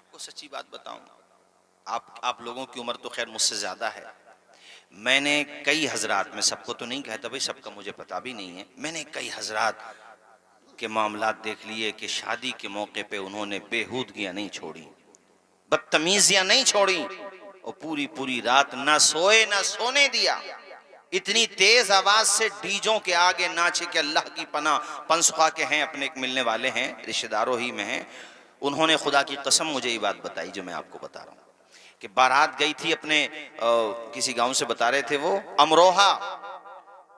आपको सच्ची बात बताऊं, आप लोगों की उम्र तो खैर मुझसे ज्यादा है। मैंने कई हजरात, मैं सबको तो नहीं कहता भाई, सबका मुझे पता भी नहीं है, मैंने कई हजरात के मामलात देख लिए कि शादी के मौके पे उन्होंने बेहूदगियां नहीं छोड़ी, बदतमीजियां नहीं छोड़ी, और पूरी पूरी रात ना सोए ना सोने दिया। इतनी तेज आवाज से डीजों के आगे नाचे कि अल्लाह की पनाह। पंसुखा के हैं, अपने एक मिलने वाले हैं, रिश्तेदारों ही में हैं। उन्होंने खुदा की कसम मुझे ये बात बताई जो मैं आपको बता रहा हूँ कि बारात गई थी अपने किसी गांव से, बता रहे थे वो, अमरोहा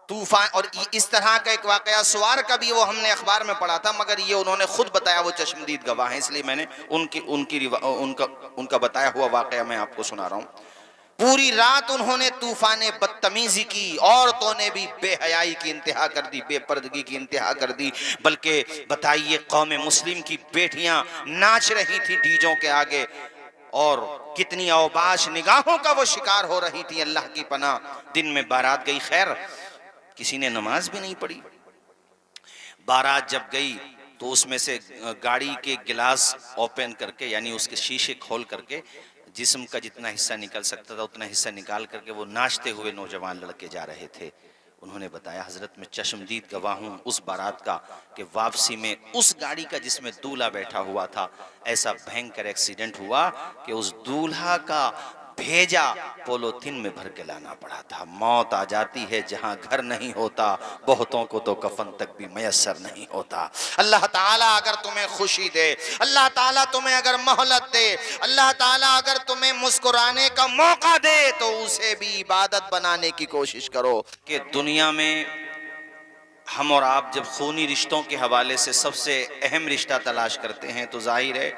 तूफान। और इस तरह का एक वाकया सुवार का भी वो हमने अखबार में पढ़ा था, मगर ये उन्होंने खुद बताया, वो चश्मदीद गवाह हैं, इसलिए मैंने उनका बताया हुआ वाकया मैं आपको सुना रहा हूँ। पूरी रात उन्होंने तूफाने बदतमीजी की, औरतों ने भी बेहयाई की इंतहा कर दी, बेपर्दगी की इंतहा कर दी। बल्कि बताइए, कौम मुस्लिम की बेटियां नाच रही थी डीजों के आगे, और कितनी औबाश निगाहों का वो शिकार हो रही थी, अल्लाह की पनाह। दिन में बारात गई, खैर किसी ने नमाज भी नहीं पढ़ी। बारात जब गई तो उसमें से गाड़ी के गिलास ओपन करके, यानी उसके शीशे खोल करके, जिस्म का जितना हिस्सा निकल सकता था उतना हिस्सा निकाल करके वो नाचते हुए नौजवान लड़के जा रहे थे। उन्होंने बताया, हजरत मैं चश्मदीद गवाह हूँ उस बारात का, कि वापसी में उस गाड़ी का जिसमें दूल्हा बैठा हुआ था, ऐसा भयंकर एक्सीडेंट हुआ कि उस दूल्हा का भेजा पोलोथीन में भर के लाना पड़ा था। मौत आ जाती है जहां घर नहीं होता, बहुतों को तो कफन तक भी मयसर नहीं होता। अल्लाह ताला अगर तुम्हें खुशी दे, अल्लाह ताला तुम्हें अगर मोहलत दे, अल्लाह ताला अगर तुम्हें मुस्कुराने का मौका दे, तो उसे भी इबादत बनाने की कोशिश करो। कि दुनिया में हम और आप जब खूनी रिश्तों के हवाले से सबसे अहम रिश्ता तलाश करते हैं, तो जाहिर है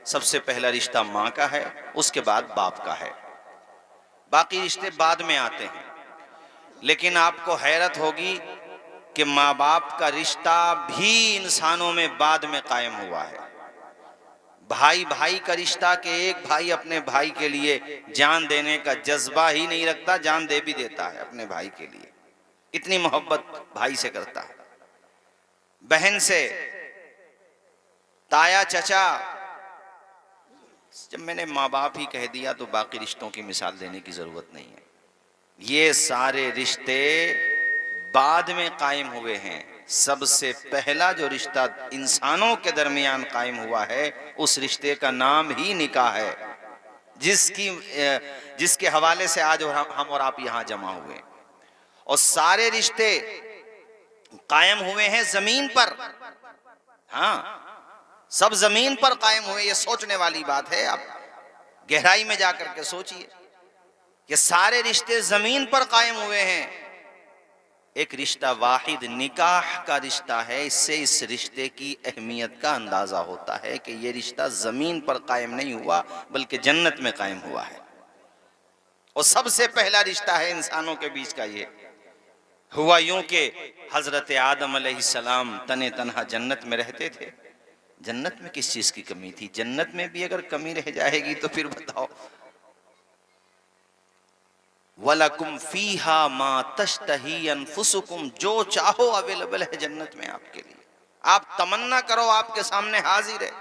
सबसे पहला रिश्ता माँ का है, उसके बाद बाप का है, बाकी रिश्ते बाद में आते हैं। लेकिन आपको हैरत होगी कि माँ बाप का रिश्ता भी इंसानों में बाद में कायम हुआ है। भाई भाई का रिश्ता, कि एक भाई अपने भाई के लिए जान देने का जज्बा ही नहीं रखता, जान दे भी देता है अपने भाई के लिए, इतनी मोहब्बत भाई से करता है। बहन से, ताया चाचा, जब मैंने माँ बाप ही कह दिया तो बाकी रिश्तों की मिसाल देने की जरूरत नहीं है। ये सारे रिश्ते बाद में कायम हुए हैं। सबसे पहला जो रिश्ता इंसानों के दरमियान कायम हुआ है, उस रिश्ते का नाम ही निकाह है, जिसके हवाले से आज हम और आप यहां जमा हुए। और सारे रिश्ते कायम हुए हैं जमीन पर। हाँ, सब जमीन पर कायम हुए। ये सोचने वाली बात है, आप गहराई में जाकर के सोचिए। ये सारे रिश्ते जमीन पर कायम हुए हैं। एक रिश्ता वाहिद निकाह का रिश्ता है। इससे इस रिश्ते की अहमियत का अंदाजा होता है कि ये रिश्ता जमीन पर कायम नहीं हुआ बल्कि जन्नत में कायम हुआ है। और सबसे पहला रिश्ता है इंसानों के बीच का। ये हुआ यूं कि हजरत आदम अलैहिस्सलाम तने तन्हा जन्नत में रहते थे। जन्नत में किस चीज की कमी थी? जन्नत में भी अगर कमी रह जाएगी तो फिर बताओ। वलकुम फीहा मा तश्तही अनफुसुकुम, जो चाहो अवेलेबल है जन्नत में आपके लिए। आप तमन्ना करो, आपके सामने हाजिर है।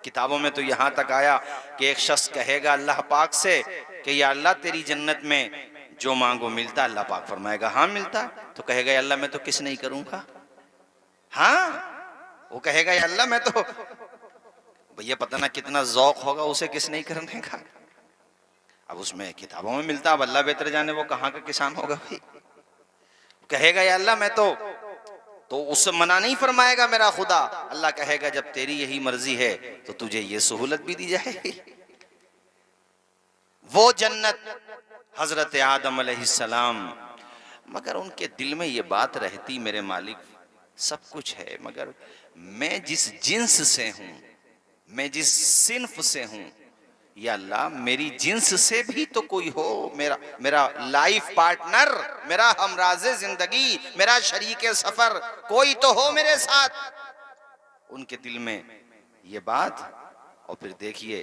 किताबों में तो यहां तक आया कि एक शख्स कहेगा अल्लाह पाक से कि या अल्लाह तेरी जन्नत में जो मांगो मिलता। अल्लाह पाक फरमाएगा हाँ मिलता। तो कहेगा अल्लाह मैं तो किस नहीं करूंगा। हाँ, वो कहेगा या अल्लाह मैं तो, भैया पता ना कितना जौक होगा उसे किस नहीं करने का। अब उसमें किताबों में मिलता, अब अल्लाह बेहतर जाने वो कहाँ का किसान होगा भाई। कहेगा या अल्लाह मैं तो उससे मना नहीं फरमाएगा मेरा खुदा। अल्लाह कहेगा जब तेरी यही मर्जी है तो तुझे ये सहूलत भी दी जाएगी। वो जन्नत हजरत आदम अलैहिस्सलाम, मगर उनके दिल में ये बात रहती, मेरे मालिक सब कुछ है, मगर मैं जिस जिन्स से हूं, मैं जिस सिन्फ से हूं, या अल्लाह मेरी जिन्स से भी तो कोई हो, मेरा लाइफ पार्टनर, मेरा हमराज़े जिंदगी, मेरा शरीके सफर कोई तो हो मेरे साथ। उनके दिल में ये बात। और फिर देखिए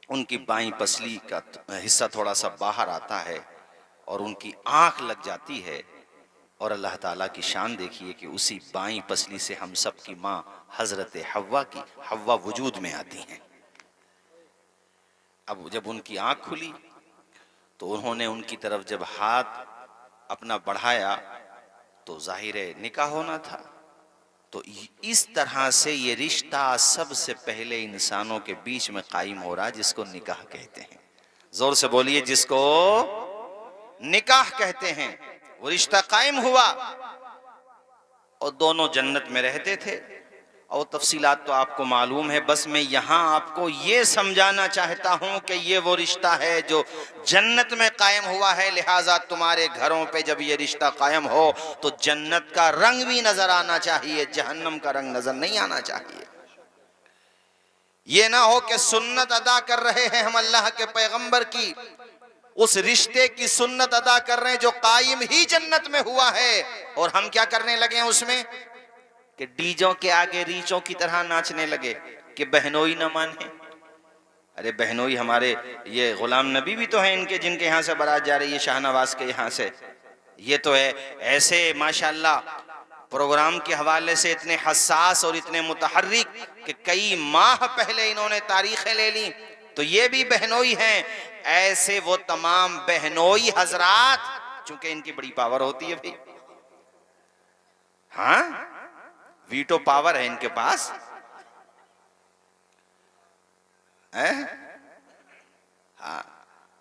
उनकी बाईं पसली का हिस्सा थोड़ा सा बाहर आता है और उनकी आंख लग जाती है। और अल्लाह ताला की शान देखिए कि उसी बाईं पसली से हम सब की माँ हजरत हव्वा वजूद में आती हैं। अब जब उनकी आंख खुली तो उन्होंने उनकी तरफ जब हाथ अपना बढ़ाया तो जाहिर है निकाह होना था। तो इस तरह से ये रिश्ता सबसे पहले इंसानों के बीच में कायम हो रहा है, जिसको निकाह कहते हैं। जोर से बोलिए, जिसको निकाह कहते हैं। वो रिश्ता कायम हुआ और दोनों जन्नत में रहते थे। और तफसीलात तो आपको मालूम है, बस मैं यहां आपको ये समझाना चाहता हूं कि ये वो रिश्ता है जो जन्नत में कायम हुआ है। लिहाजा तुम्हारे घरों पे जब ये रिश्ता कायम हो तो जन्नत का रंग भी नजर आना चाहिए, जहन्नम का रंग नजर नहीं आना चाहिए। ये ना हो कि सुन्नत अदा कर रहे हैं हम अल्लाह के पैगंबर की, उस रिश्ते की सुन्नत अदा कर रहे हैं जो कायम ही जन्नत में हुआ है, और हम क्या करने लगे हैं उसमें कि डीजों के आगे रीचों की तरह नाचने लगे कि बहनोई न माने। अरे बहनोई हमारे ये गुलाम नबी भी तो हैं इनके, जिनके यहाँ से बारात जा रही है शाहनवाज के यहाँ से। ये तो है ऐसे माशाल्लाह प्रोग्राम के हवाले से इतने हसास और इतने मुतहर्रिक कि कई माह पहले इन्होंने तारीखें ले ली। तो ये भी बहनोई हैं। ऐसे वो तमाम बहनोई हजरात, चूंकि इनकी बड़ी पावर होती है भाई, हाँ वीटो पावर है इनके पास है। हाँ,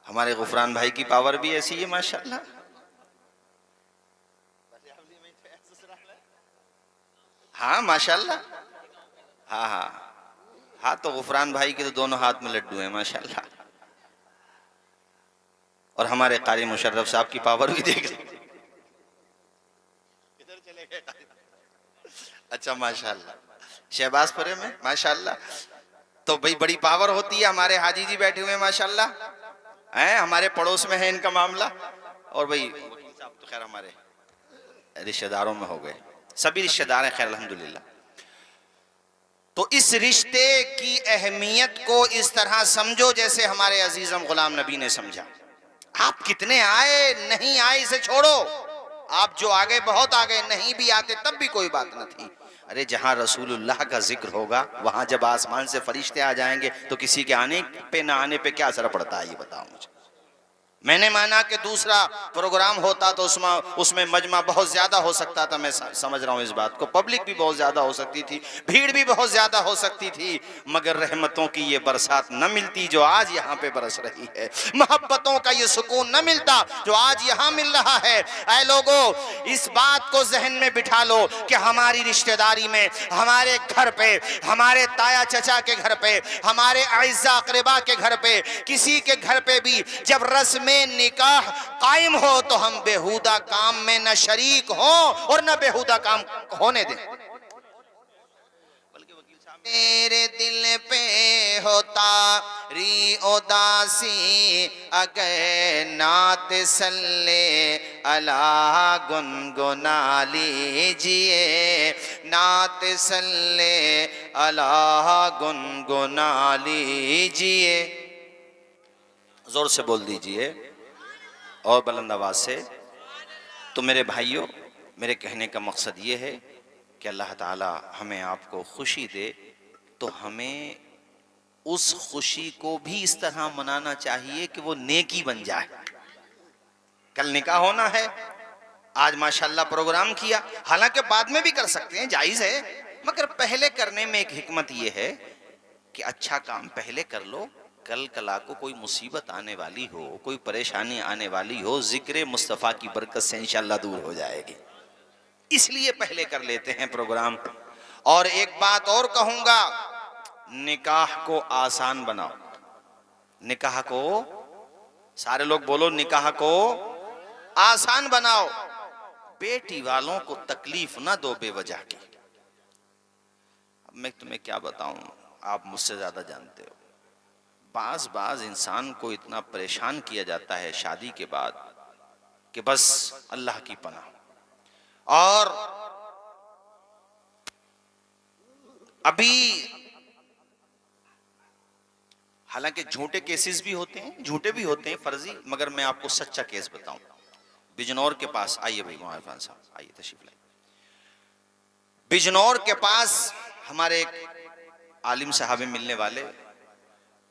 हमारे गुफरान भाई की पावर भी ऐसी है माशाल्लाह। हाँ माशाल्लाह, हाँ हाँ हाँ, तो गुफरान भाई के तो दोनों हाथ में लड्डू हैं माशाल्लाह। और हमारे कारी मुशर्रफ साहब की पावर भी देख इधर चले गए। अच्छा माशाल्लाह, शहबाजपुरे में माशाल्लाह। तो भाई बड़ी पावर होती है। हमारे हाजी जी बैठे हुए हैं माशाल्लाह, हैं हमारे पड़ोस में है इनका मामला। और भाई वकील साहब तो खैर हमारे रिश्तेदारों में हो गए, सभी रिश्तेदार हैं खैर अल्हम्दुलिल्लाह। तो इस रिश्ते की अहमियत को इस तरह समझो जैसे हमारे अजीजम गुलाम नबी ने समझा। आप कितने आए नहीं आए इसे छोड़ो, आप जो आगे बहुत आगे, नहीं भी आते तब भी कोई बात न थी। अरे जहां रसूलुल्लाह का जिक्र होगा वहां जब आसमान से फरिश्ते आ जाएंगे तो किसी के आने पे ना आने पे क्या असर पड़ता है, ये बताओ मुझे। मैंने माना कि दूसरा प्रोग्राम होता तो उसमें मजमा बहुत ज्यादा हो सकता था, मैं समझ रहा हूँ इस बात को, पब्लिक भी बहुत ज्यादा हो सकती थी, भीड़ भी बहुत ज्यादा हो सकती थी, मगर रहमतों की ये बरसात न मिलती जो आज यहाँ पे बरस रही है, मोहब्बतों का ये सुकून न मिलता जो आज यहाँ मिल रहा है। ऐ लोगों, इस बात को जहन में बिठा लो कि हमारी रिश्तेदारी में, हमारे घर पे, हमारे ताया चचा के घर पे, हमारे आइज़ा अक़रबा के घर पे, किसी के घर पे भी जब रस्म निकाह कायम हो तो हम बेहुदा काम में न शरीक हो और न बेहुदा काम होने दें। मेरे दिल पे होता री उदासी अगर नात सल्ले अला गुनगुना लीजिए, नात सल्ले अला गुनगुना लीजिए। जोर से बोल दीजिए और बुलंद आवाज से। तो मेरे भाइयों, मेरे कहने का मकसद ये है कि अल्लाह ताला हमें आपको खुशी दे तो हमें उस खुशी को भी इस तरह मनाना चाहिए कि वो नेकी बन जाए। कल निकाह होना है, आज माशाल्लाह प्रोग्राम किया, हालांकि बाद में भी कर सकते हैं, जायज है, मगर पहले करने में एक हिकमत ये है कि अच्छा काम पहले कर लो, कल कला को कोई मुसीबत आने वाली हो, कोई परेशानी आने वाली हो, जिक्र मुस्तफ़ा की बरकत से इंशाअल्लाह दूर हो जाएगी, इसलिए पहले कर लेते हैं प्रोग्राम। और एक बात और कहूंगा, निकाह को आसान बनाओ। निकाह को, सारे लोग बोलो, निकाह को आसान बनाओ। बेटी वालों को तकलीफ ना दो बेवजह की। अब मैं तुम्हें क्या बताऊं, आप मुझसे ज्यादा जानते हो। बाज इंसान को इतना परेशान किया जाता है शादी के बाद कि बस अल्लाह की पनाह। और अभी हालांकि झूठे केसेस भी होते हैं, झूठे भी होते हैं फर्जी, मगर मैं आपको सच्चा केस बताऊं। बिजनौर के पास, आइए भाई मोहन साहब, आइए तशरीफ लाइए। बिजनौर के पास हमारे एक आलिम साहब मिलने वाले,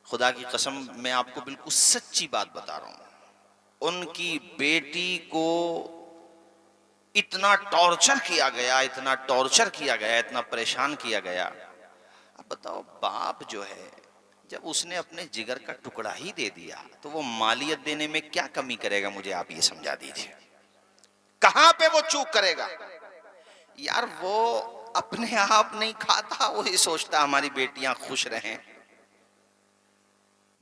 खुदा की कसम मैं आपको बिल्कुल सच्ची बात बता रहा हूं, उनकी बेटी को इतना टॉर्चर किया गया, इतना टॉर्चर किया गया, इतना परेशान किया गया। अब बताओ, बाप जो है जब उसने अपने जिगर का टुकड़ा ही दे दिया तो वो मालियत देने में क्या कमी करेगा? मुझे आप ये समझा दीजिए, कहां पे वो चूक करेगा? यार वो अपने आप नहीं खाता, वो ही सोचता हमारी बेटियां खुश रहें।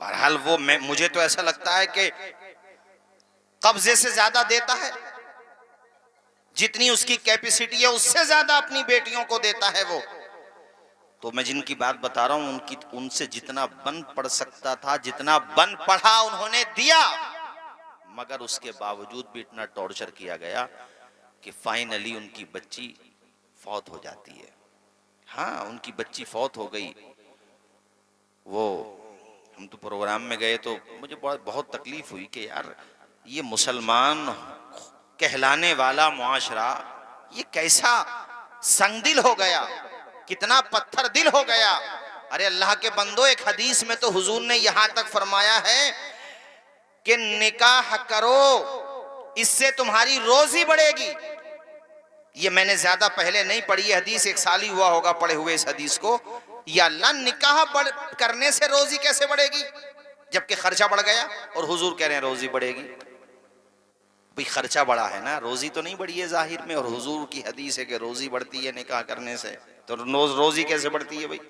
बहरहाल वो मुझे तो ऐसा लगता है कि कब्जे से ज्यादा देता है, जितनी उसकी कैपेसिटी है उससे ज्यादा अपनी बेटियों को देता है वो। तो मैं जिनकी बात बता रहा हूं उनसे जितना बन पड़ सकता था, जितना बन पड़ा उन्होंने दिया, मगर उसके बावजूद भी इतना टॉर्चर किया गया कि फाइनली उनकी बच्ची फौत हो जाती है। हाँ, उनकी बच्ची फौत हो गई। वो हम तो प्रोग्राम में गए तो मुझे बहुत तकलीफ हुई कि यार ये मुसलमान कहलाने वाला मुआशरा ये कैसा संगदिल हो गया, कितना पत्थर दिल हो गया। अरे अल्लाह के बंदो, एक हदीस में तो हुजूर ने यहां तक फरमाया है कि निकाह करो, इससे तुम्हारी रोजी बढ़ेगी। ये मैंने ज्यादा पहले नहीं पढ़ी है हदीस, एक साल ही हुआ होगा पढ़े हुए इस हदीस को। या अल्लाह, निकाह करने से रोजी कैसे बढ़ेगी जबकि खर्चा बढ़ गया? और हुजूर कह रहे हैं रोजी बढ़ेगी। भाई खर्चा बढ़ा है ना, रोजी तो नहीं बढ़ी है जाहिर में। और हुजूर की हदीस है कि रोजी बढ़ती है निकाह करने से, तो रोजी कैसे बढ़ती है? भाई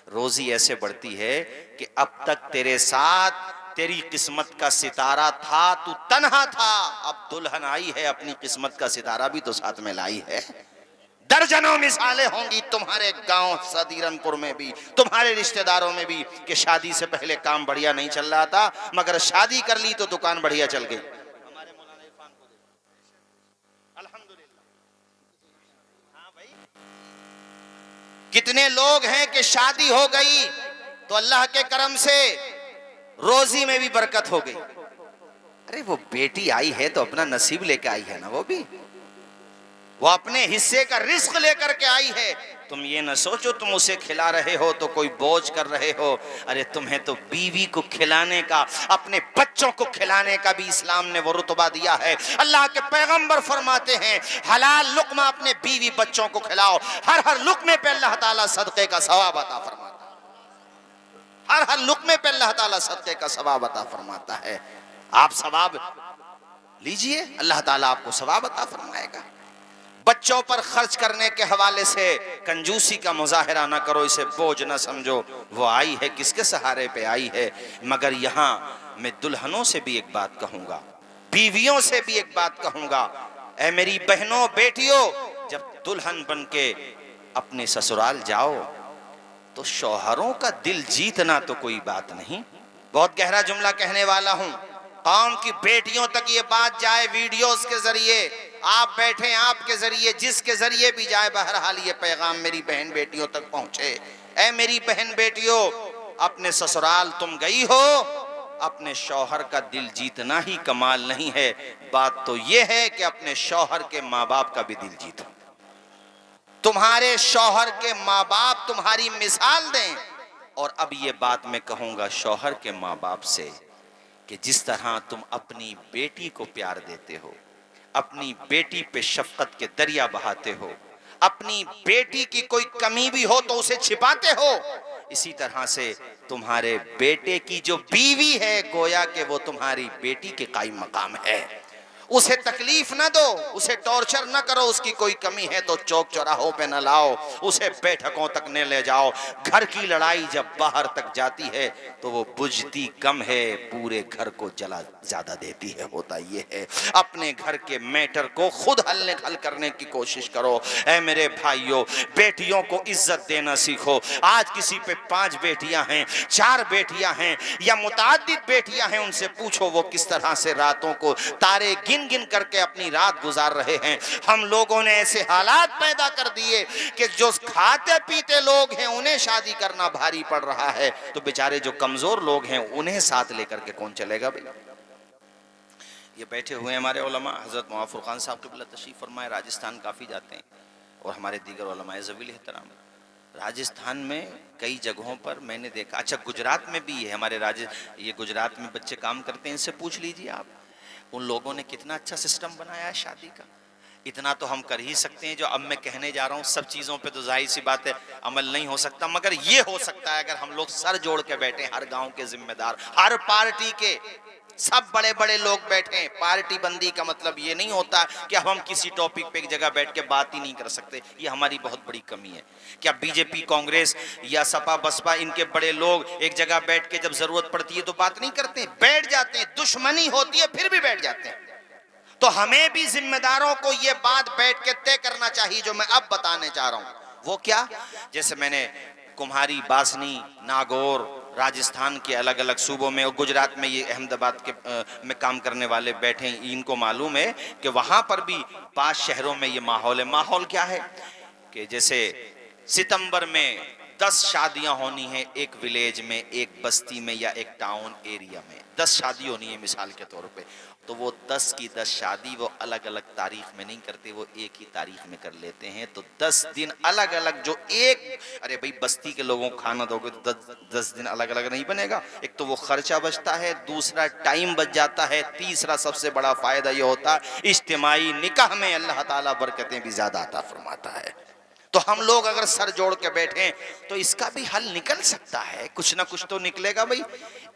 रोजी ऐसे बढ़ती है कि अब तक तेरे साथ तेरी किस्मत का सितारा था, तू तन्हा था, अब दुल्हन आई है, अपनी किस्मत का सितारा भी तो साथ में लाई है। दर्जनों मिसालें होंगी तुम्हारे गांव सदीरनपुर में भी, तुम्हारे रिश्तेदारों में भी, कि शादी से पहले काम बढ़िया नहीं चल रहा था, मगर शादी कर ली तो दुकान बढ़िया चल गई। हमारे मौलाना इरफान को अल्हम्दुलिल्लाह। हाँ भाई, कितने लोग हैं कि शादी हो गई तो अल्लाह के करम से रोजी में भी बरकत हो गई। अरे वो बेटी आई है तो अपना नसीब लेकर आई है ना, वो अपने हिस्से का रिस्क लेकर के आई है। तुम ये न सोचो तुम उसे खिला रहे हो तो कोई बोझ कर रहे हो। अरे तुम्हें तो बीवी को खिलाने का, अपने बच्चों को खिलाने का भी इस्लाम ने वो रुतबा दिया है। अल्लाह के पैगंबर फरमाते हैं हलाल लुक्मा अपने बीवी बच्चों को खिलाओ, हर हर लुक्मे पे अल्लाह ताला सदक़े का सवाब अता फरमाता है। हर हर लुक्मे पे अल्लाह ताला सदक़े का सवाब अता फरमाता है। आप सवाब लीजिए, अल्लाह ताला आपको सवाब अता फरमाएगा। बच्चों पर खर्च करने के हवाले से कंजूसी का मुजाहिरा ना करो, इसे बोझ ना समझो। वो आई है किसके सहारे पे आई है। मगर यहाँ मैं दुल्हनों से भी एक बात कहूंगा, बीवियों से भी एक बात कहूंगा, ऐ मेरी बहनों बेटियों, जब दुल्हन बन के अपने ससुराल जाओ तो शौहरों का दिल जीतना तो कोई बात नहीं। बहुत गहरा जुमला कहने वाला हूं, कौम की बेटियों तक ये बात जाए, वीडियोस के जरिए, आप बैठे आपके जरिए, जिसके जरिए भी जाए, बहरहाल ये पैगाम मेरी बहन बेटियों तक पहुंचे। ऐ मेरी बहन बेटियों, अपने ससुराल तुम गई हो, अपने शौहर का दिल जीतना ही कमाल नहीं है, बात तो ये है कि अपने शौहर के माँ बाप का भी दिल जीतो। तुम्हारे शौहर के माँ बाप तुम्हारी मिसाल दें। और अब ये बात मैं कहूंगा शौहर के माँ बाप से कि जिस तरह तुम अपनी बेटी को प्यार देते हो, अपनी बेटी पे शफकत के दरिया बहाते हो, अपनी बेटी की कोई कमी भी हो तो उसे छिपाते हो, इसी तरह से तुम्हारे बेटे की जो बीवी है गोया कि वो तुम्हारी बेटी के कायम मकाम है। उसे तकलीफ ना दो, उसे टॉर्चर ना करो, उसकी कोई कमी है तो चौक चौराहों पे न लाओ, उसे बैठकों तक न ले जाओ। घर की लड़ाई जब बाहर तक जाती है तो वो बुझती कम है, पूरे घर को जला ज्यादा देती है। होता ये है, अपने घर के मैटर को खुद हल करने की कोशिश करो। ऐ मेरे भाइयों, बेटियों को इज्जत देना सीखो। आज किसी पे 5 बेटियां हैं, 4 बेटियां हैं या मुताद्दिद बेटियां हैं, उनसे पूछो वो किस तरह से रातों को तारे गिन गिन करके अपनी रात गुजार रहे हैं। हम लोगों ने ऐसे हालात पैदा कर दिए कि जो खाते पीते लोग हैं उन्हें शादी करना भारी पड़ रहा है, तो बेचारे जो कमजोर लोग हैं उन्हें साथ लेकर के कौन चलेगा भाई। ये बैठे हुए हमारे उलमा, हजरत मुआफ़ फुरकान साहब क़िबला तशरीफ़ फरमाए, राजस्थान काफ़ी जाते हैं, और हमारे दीगर उलमाए ज़वील एहतराम। राजस्थान में कई जगहों पर मैंने देखा, अच्छा गुजरात में भी है हमारे ये गुजरात में बच्चे काम करते हैं, इनसे पूछ लीजिए आप, उन लोगों ने कितना अच्छा सिस्टम बनाया है शादी का। इतना तो हम कर ही सकते हैं जो अब मैं कहने जा रहा हूं। सब चीजों पे तो जाहिर सी बात है अमल नहीं हो सकता, मगर ये हो सकता है अगर हम लोग सर जोड़ के बैठे, हर गांव के जिम्मेदार, हर पार्टी के सब बड़े बड़े लोग बैठे। पार्टी बंदी का मतलब ये नहीं होता कि अब हम किसी टॉपिक पे एक जगह बैठ के बात ही नहीं कर सकते, ये हमारी बहुत बड़ी कमी है। क्या बीजेपी, कांग्रेस या सपा बसपा, इनके बड़े लोग एक जगह बैठ के जब जरूरत पड़ती है तो बात नहीं करते, बैठ जाते हैं, दुश्मनी होती है फिर भी बैठ जाते हैं। तो हमें भी जिम्मेदारों को यह बात बैठ के तय करना चाहिए जो मैं अब बताने जा रहा हूं। वो क्या, जैसे मैंने कुम्हारी, बासनी, नागौर, राजस्थान के अलग अलग सूबों में और गुजरात में ये अहमदाबाद के में काम करने वाले बैठे, इनको मालूम है कि वहां पर भी 5 शहरों में ये माहौल है। माहौल क्या है कि जैसे सितंबर में 10 शादियां होनी है एक विलेज में, एक बस्ती में या एक टाउन एरिया में 10 शादी होनी है मिसाल के तौर पे, तो वो 10 की 10 शादी वो अलग अलग तारीख में नहीं करते, वो एक ही तारीख में कर लेते हैं। तो 10 दिन अलग अलग, जो एक, अरे भाई बस्ती के लोगों को खाना दोगे तो 10 दिन अलग अलग नहीं बनेगा। एक तो वो खर्चा बचता है, दूसरा टाइम बच जाता है, तीसरा सबसे बड़ा फायदा ये होता है इज्तिमाई निकाह में अल्लाह ताला बरकतें भी ज्यादा अता फरमाता है। तो हम लोग अगर सर जोड़ के बैठे तो इसका भी हल निकल सकता है, कुछ ना कुछ तो निकलेगा भाई।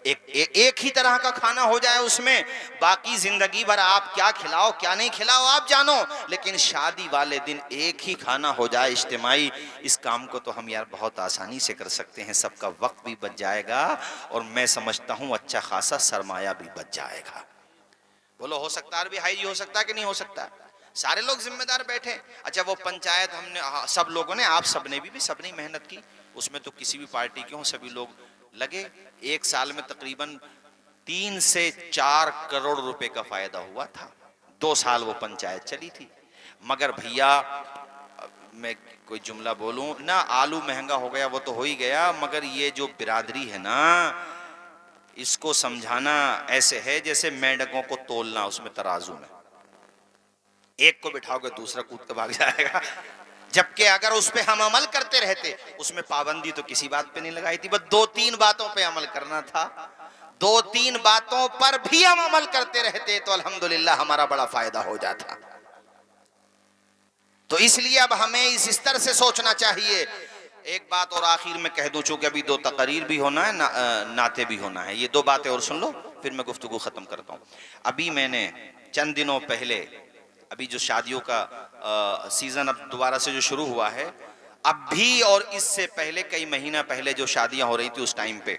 एक ही तरह का खाना हो जाए उसमें, बाकी जिंदगी भर आप क्या खिलाओ क्या नहीं खिलाओ आप जानो, लेकिन शादी वाले दिन एक ही खाना हो जाए इज्तिमाई। इस काम को तो हम यार बहुत आसानी से कर सकते हैं, सबका वक्त भी बच जाएगा और मैं समझता हूं अच्छा खासा सरमाया भी बच जाएगा। बोलो हो सकता है भी हाई जी, हो सकता है कि नहीं हो सकता? सारे लोग जिम्मेदार बैठे। अच्छा वो पंचायत हमने सब लोगों ने, आप सबने भी सबने मेहनत की, उसमें तो किसी भी पार्टी के हो सभी लोग लगे। एक साल में तकरीबन 3 से 4 करोड़ रुपए का फायदा हुआ था। 2 साल वो पंचायत चली थी। मगर भैया मैं कोई जुमला बोलूं ना, आलू महंगा हो गया वो तो हो ही गया, मगर ये जो बिरादरी है ना, इसको समझाना ऐसे है जैसे मेंढकों को तोलना उसमें तराजू में, एक को बिठाओगे दूसरा कूद के भाग जाएगा। जबकि अगर उस पे हम अमल करते रहते, उसमें पाबंदी तो किसी बात पे नहीं लगाई थी, बस 2-3 बातों पे अमल करना था। 2-3 बातों पर भी हम अमल करते रहते तो अल्हम्दुलिल्लाह हमारा बड़ा फायदा हो जाता। तो इसलिए अब हमें इस स्तर से सोचना चाहिए। एक बात और आखिर में कह दूं, चूंकि अभी 2 तकरीर भी होना है, नाते भी होना है, ये 2 बातें और सुन लो फिर मैं गुफ्तगू खत्म करता हूं। अभी मैंने चंद दिनों पहले, अभी जो शादियों का सीजन अब दोबारा से जो शुरू हुआ है, अब भी और इससे पहले कई महीना पहले जो शादियां हो रही थी उस टाइम पे,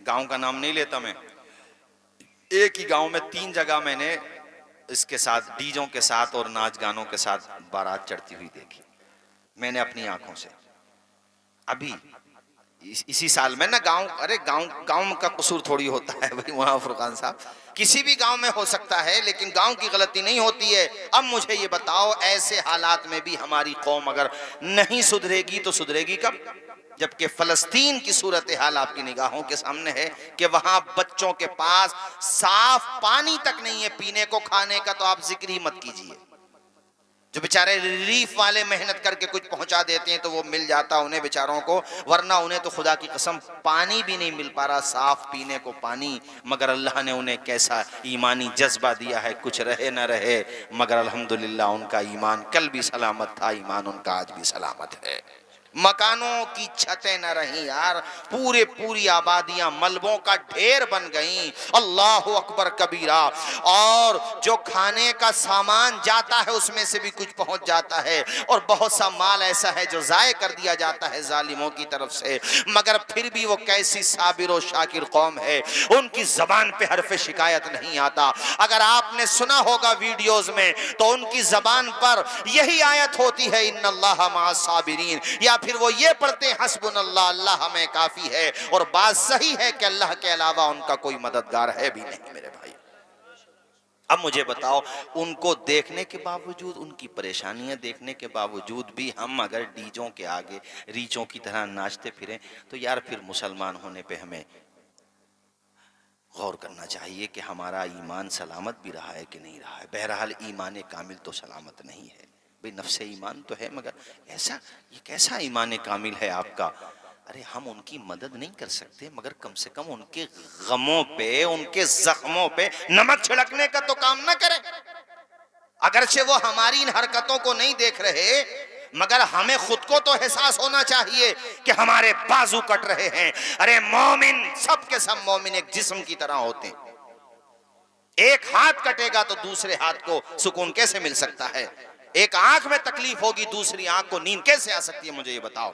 गांव का नाम नहीं लेता मैं, एक ही गांव में 3 जगह मैंने इसके साथ डीजों के साथ और नाच गानों के साथ बारात चढ़ती हुई देखी, मैंने अपनी आंखों से। अभी इसी साल में ना, गांव, अरे गांव का कसूर थोड़ी होता है भाई वहां फुरकान साहब, किसी भी गांव में हो सकता है, लेकिन गांव की गलती नहीं होती है। अब मुझे ये बताओ, ऐसे हालात में भी हमारी कौम अगर नहीं सुधरेगी तो सुधरेगी कब? जबकि फलस्तीन की सूरत हाल आपकी निगाहों के सामने है कि वहां बच्चों के पास साफ पानी तक नहीं है पीने को, खाने का तो आप जिक्र ही मत कीजिए। जो बेचारे रिलीफ वाले मेहनत करके कुछ पहुंचा देते हैं तो वो मिल जाता उन्हें बेचारों को, वरना उन्हें तो खुदा की कसम पानी भी नहीं मिल पा रहा, साफ पीने को पानी। मगर अल्लाह ने उन्हें कैसा ईमानी जज्बा दिया है, कुछ रहे न रहे, मगर अल्हम्दुलिल्लाह उनका ईमान कल भी सलामत था, ईमान उनका आज भी सलामत है। मकानों की छतें न रही यार, पूरी आबादियां मलबों का ढेर बन गईं। अल्लाह अकबर कबीरा। और जो खाने का सामान जाता है उसमें से भी कुछ पहुंच जाता है, और बहुत सा माल ऐसा है जो जाये कर दिया जाता है जालिमों की तरफ से। मगर फिर भी वो कैसी साबिर और शाकिर कौम है, उनकी जबान पे हरफ शिकायत नहीं आता। अगर आपने सुना होगा वीडियोस में, तो उनकी जबान पर यही आयत होती है, इन्नल्लाह मअस साबिरीन, या फिर वो ये पढ़ते हैं हस्बुनल्लाह, अल्लाह हमें काफी है। और बात सही है कि अल्लाह के अलावा उनका कोई मददगार है भी नहीं मेरे भाई। अब मुझे बताओ, उनको देखने के बावजूद, उनकी परेशानियां देखने के बावजूद भी हम अगर डीजों के आगे रीचों की तरह नाचते फिरें, तो यार फिर मुसलमान होने पे हमें गौर करना चाहिए कि हमारा ईमान सलामत भी रहा है कि नहीं रहा है। बहरहाल ईमान कामिल तो सलामत नहीं है, भाई नफ्से ईमान तो है, मगर ऐसा ये कैसा ईमान कामिल है आपका? अरे हम उनकी मदद नहीं कर सकते, मगर कम से कम उनके गमों पे, उनके जख्मों पे नमक छिड़कने का तो काम ना करें। अगरचे वो हमारी इन हरकतों को नहीं देख रहे, मगर हमें खुद को तो एहसास होना चाहिए कि हमारे बाजू कट रहे हैं। अरे मोमिन, सब के सब मोमिन एक जिस्म की तरह होते हैं। एक हाथ कटेगा तो दूसरे हाथ को सुकून कैसे मिल सकता है? एक आंख में तकलीफ होगी, दूसरी आंख को नींद कैसे आ सकती है? मुझे ये बताओ।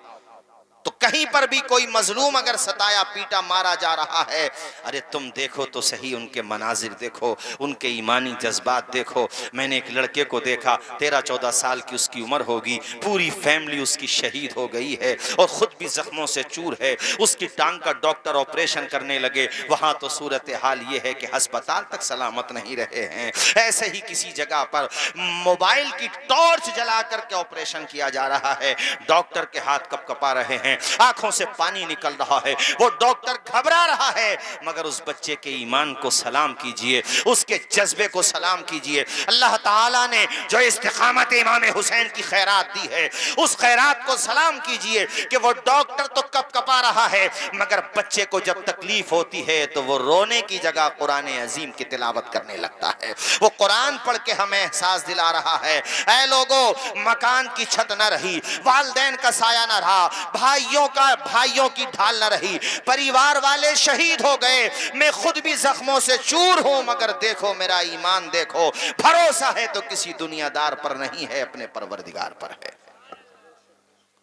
तो कहीं पर भी कोई मजलूम अगर सताया पीटा मारा जा रहा है, अरे तुम देखो तो सही, उनके मनाजिर देखो, उनके ईमानी जज्बात देखो। मैंने एक लड़के को देखा, 13-14 साल की उसकी उम्र होगी, पूरी फैमिली उसकी शहीद हो गई है और खुद भी जख्मों से चूर है। उसकी टांग का डॉक्टर ऑपरेशन करने लगे, वहां तो सूरत हाल ये है कि अस्पताल तक सलामत नहीं रहे हैं। ऐसे ही किसी जगह पर मोबाइल की टॉर्च जला करके ऑपरेशन किया जा रहा है, डॉक्टर के हाथ कपकपा रहे हैं, आंखों से पानी निकल रहा है, वो डॉक्टर घबरा रहा है। मगर उस बच्चे के ईमान को सलाम कीजिए, उसके जज्बे को सलाम कीजिए। अल्लाह ताला ने जो इस्तिकामत इमाम हुसैन की खैरात दी है, उस खैरात को सलाम कीजिए कि वो डॉक्टर तो कपकपा रहा है, मगर बच्चे को जब तकलीफ होती है तो वो रोने की जगह कुरान अजीम की तिलावत करने लगता है। वो कुरान पढ़ के हमें एहसास दिला रहा है, ऐ लोगों, मकान की छत न रही, वालिदैन का साया न रहा, भाइयों की ढाल न रही, परिवार वाले शहीद हो गए, मैं खुद भी जख्मों से चूर हूं, मगर देखो मेरा ईमान देखो, भरोसा है तो किसी दुनियादार पर नहीं है, अपने परवरदिगार पर है।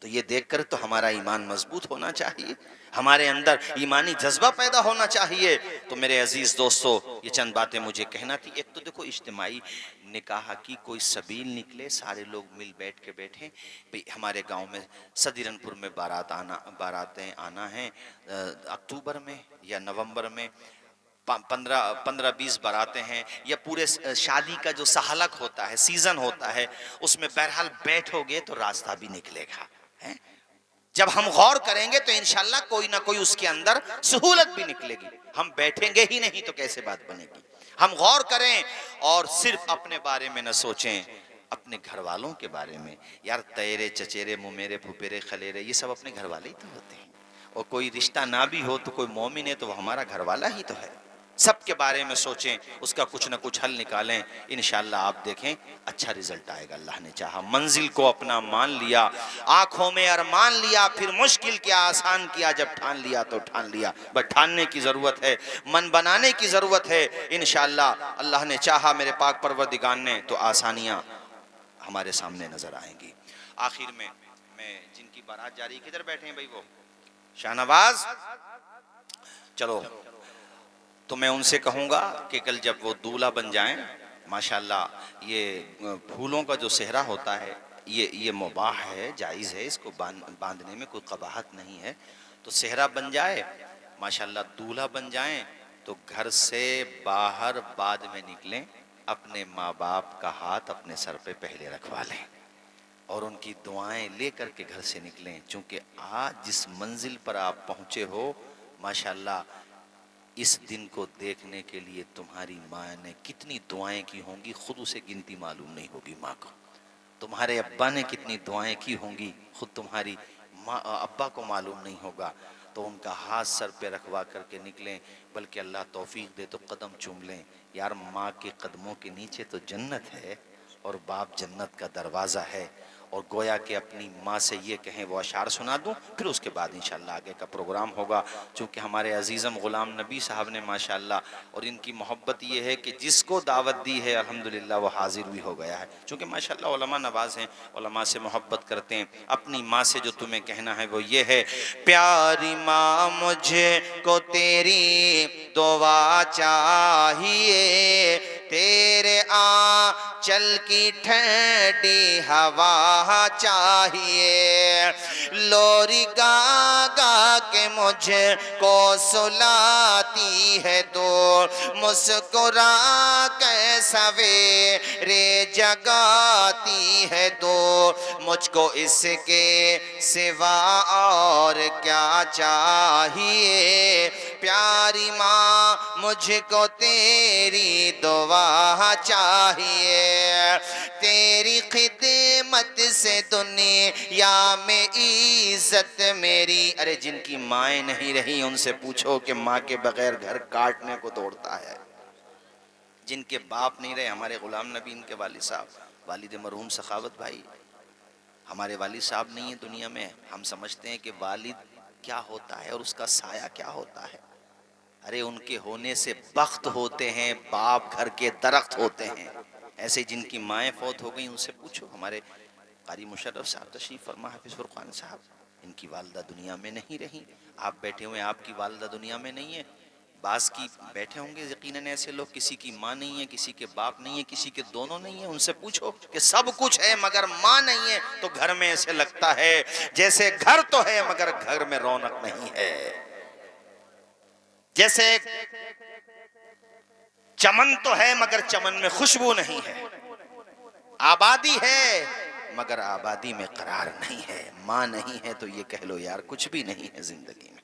तो ये देखकर तो हमारा ईमान मजबूत होना चाहिए, हमारे अंदर ईमानी जज्बा पैदा होना चाहिए। तो मेरे अजीज दोस्तों, ये चंद बातें मुझे कहना थी। एक तो देखो, इज्तिमाई निकाह की कोई सबील निकले, सारे लोग मिल बैठ के बैठे, भाई हमारे गांव में सदीरनपुर में बारातें आना है अक्टूबर में या नवंबर में, 15-20 बारातें हैं, या पूरे शादी का जो सहलक होता है, सीजन होता है, उसमें बहरहाल बैठोगे तो रास्ता भी निकलेगा है? जब हम गौर करेंगे तो इंशाल्लाह कोई ना कोई उसके अंदर सहूलत भी निकलेगी। हम बैठेंगे ही नहीं तो कैसे बात बनेगी? हम गौर करें और सिर्फ अपने बारे में न सोचें, अपने घर वालों के बारे में। यार तेरे चचेरे मुमेरे फुफेरे खलेरे ये सब अपने घर वाले ही तो होते हैं, और कोई रिश्ता ना भी हो तो कोई मोमिन है तो वो हमारा घर वाला ही तो है। सबके बारे में सोचें, उसका कुछ ना कुछ हल निकालें, इंशाल्लाह आप देखें अच्छा रिजल्ट आएगा। अल्लाह ने चाहा, मंजिल को अपना मान लिया, आंखों में अरमान लिया, फिर मुश्किल क्या आसान किया, जब ठान लिया तो ठान लिया। बस ठानने की जरूरत है, मन बनाने की जरूरत है। इंशाल्लाह अल्लाह ने चाहा, मेरे पाक परवरदिगार ने, तो आसानियां हमारे सामने नजर आएंगी। आखिर में मैं जिनकी बारात जा रही, किधर बैठे हैं भाई वो शाहनवाज, चलो, तो मैं उनसे कहूँगा कि कल जब वो दूल्हा बन जाएं, माशाल्लाह ये फूलों का जो सेहरा होता है ये मुबाह है, जायज़ है, इसको बांधने में कोई कबाहत नहीं है। तो सेहरा बन जाए, माशाल्लाह दूल्हा बन जाएं, तो घर से बाहर बाद में निकलें, अपने माँ बाप का हाथ अपने सर पे पहले रखवा लें और उनकी दुआएं ले करके घर से निकलें। चूँकि आज जिस मंजिल पर आप पहुँचे हो, माशाल्लाह इस दिन को देखने के लिए तुम्हारी माँ ने कितनी दुआएं की होंगी, खुद उसे गिनती मालूम नहीं होगी माँ को। तुम्हारे अब्बा ने कितनी दुआएं की होंगी, खुद तुम्हारी माँ अब्बा को मालूम नहीं होगा। तो उनका हाथ सर पे रखवा करके निकलें, बल्कि अल्लाह तौफीक दे तो कदम चूम लें। यार माँ के कदमों के नीचे तो जन्नत है और बाप जन्नत का दरवाज़ा है। और गोया कि अपनी माँ से ये कहें, वो अशार सुना दूँ, फिर उसके बाद इंशाल्लाह आगे का प्रोग्राम होगा। चूँकि हमारे अजीज़म ग़ुलाम नबी साहब ने माशाल्लाह, और इनकी मोहब्बत ये है कि जिसको दावत दी है अल्हम्दुलिल्लाह वो हाजिर भी हो गया है। चूँकि माशाल्लाह उलमा नवाज़ हैं, उलमा से मोहब्बत करते हैं। अपनी माँ से जो तुम्हें कहना है वो ये है, प्यारी माँ मुझे को तेरी दुआ चाहिए, तेरे आंचल की ठंडी हवा चाहिए, लोरी गा गा के मुझे को सुलाती है तो मुस्कुरा के सवेरे जगाती है तो मुझको इसके सिवा और क्या चाहिए, प्यारी माँ मुझको तेरी दुआ दुआ चाहिए। तेरी खिदमत से दुनिया में इज्जत मेरी। अरे जिनकी माएँ नहीं रही उनसे पूछो कि माँ के बगैर घर काटने को दौड़ता है। जिनके बाप नहीं रहे, हमारे गुलाम नबी इनके वालिद साहब, वालिद मरहूम सखावत भाई, हमारे वालिद साहब नहीं है दुनिया में। हम समझते हैं कि वालिद क्या होता है और उसका साया क्या होता है। अरे उनके होने से बख्त होते हैं, बाप घर के दरख्त होते हैं। ऐसे जिनकी माएँ फौत हो गई उनसे पूछो। हमारे कारी मुशर्रफ साहब तशरीफ फरमा, हाफिज फुरकान साहब, इनकी वालदा दुनिया में नहीं रही। आप बैठे हुए, आपकी वालदा दुनिया में नहीं है। बास की बैठे होंगे यकीनन ऐसे लोग, किसी की माँ नहीं है, किसी के बाप नहीं है, किसी के दोनों नहीं है। उनसे पूछो कि सब कुछ है मगर माँ नहीं है, तो घर में ऐसे लगता है जैसे घर तो है मगर घर में रौनक नहीं है। जैसे चमन तो है मगर चमन में खुशबू नहीं है। आबादी है मगर आबादी में करार नहीं है। माँ नहीं है तो ये कह लो यार कुछ भी नहीं है जिंदगी में।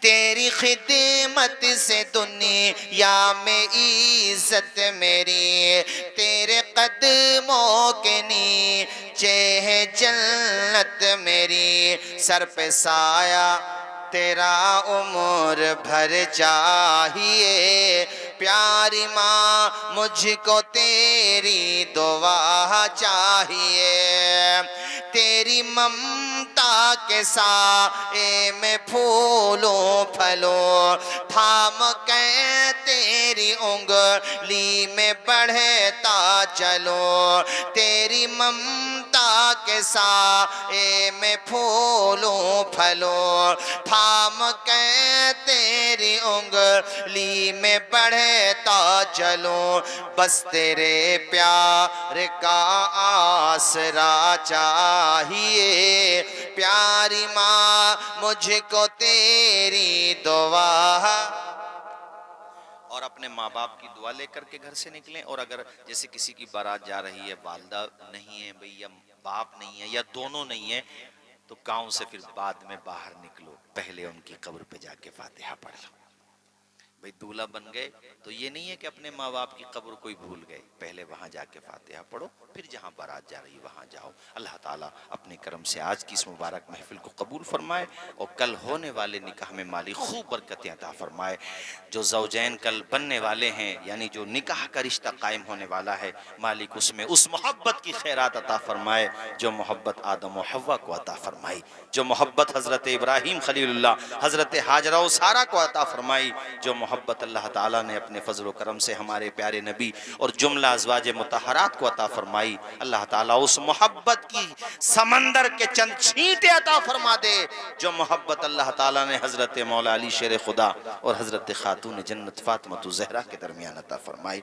तेरी खिदमत से दुनिया में इज्जत मेरी, तेरे कदमों के नीचे है जन्नत मेरी। सर पे साया तेरा उम्र भर चाहिए। प्यारी माँ मुझको तेरी दुआ चाहिए। तेरी ममता के साए में फूलों फलों थाम के तेरी उंगली में बढ़ता चलो। तेरी ममता के साए में फूलों फलों थाम के तेरी उंगली में बढ़ता चलो। बस तेरे प्यार का आसरा चाहिए। प्यारी माँ मुझको तेरी दुआ। और अपने माँ बाप की दुआ लेकर के घर से निकलें। और अगर जैसे किसी की बारात जा रही है, वालदा नहीं है भाई, या बाप नहीं है, या दोनों नहीं है, तो गांव से फिर बाद में बाहर निकलो, पहले उनकी कब्र पे जाके फातिहा पढ़ लो। भाई दूल्हा बन गए तो ये नहीं है कि अपने माँ बाप की कब्र कोई भूल गए, पहले वहां जाके फातिहा पढ़ो, फिर जहां बारात जा रही वहां जाओ। अल्लाह ताला अपने करम से आज की इस मुबारक महफिल को कबूल फरमाए और कल होने वाले निकाह में माली खूब बरकतें अता फरमाए। जो ज़ौजैन कल बनने वाले हैं, यानी जो निकाह का रिश्ता कायम होने वाला है, मालिक उसमें उस मोहब्बत की खैरात अता फरमाए जो मोहब्बत आदम और हव्वा को अता फरमाई, जो मोहब्बत हज़रत इब्राहीम खलीलुल्लाह, हज़रत हाजरा और सारा को अता फरमाई, जो मोहब्बत अल्लाह ताला ने अपने फजल व करम से हमारे प्यारे नबी और जुमला अज़वाज मुतहरात को अता फरमाई। अल्लाह ताला उस मोहब्बत की समंदर के चंद छींटे अता फरमा दे जो मोहब्बत अल्लाह ताला ने हज़रत मौला अली शेर खुदा और हज़रत खातून जन्नत फातिमा ज़हरा के दरमियान अता फरमाई।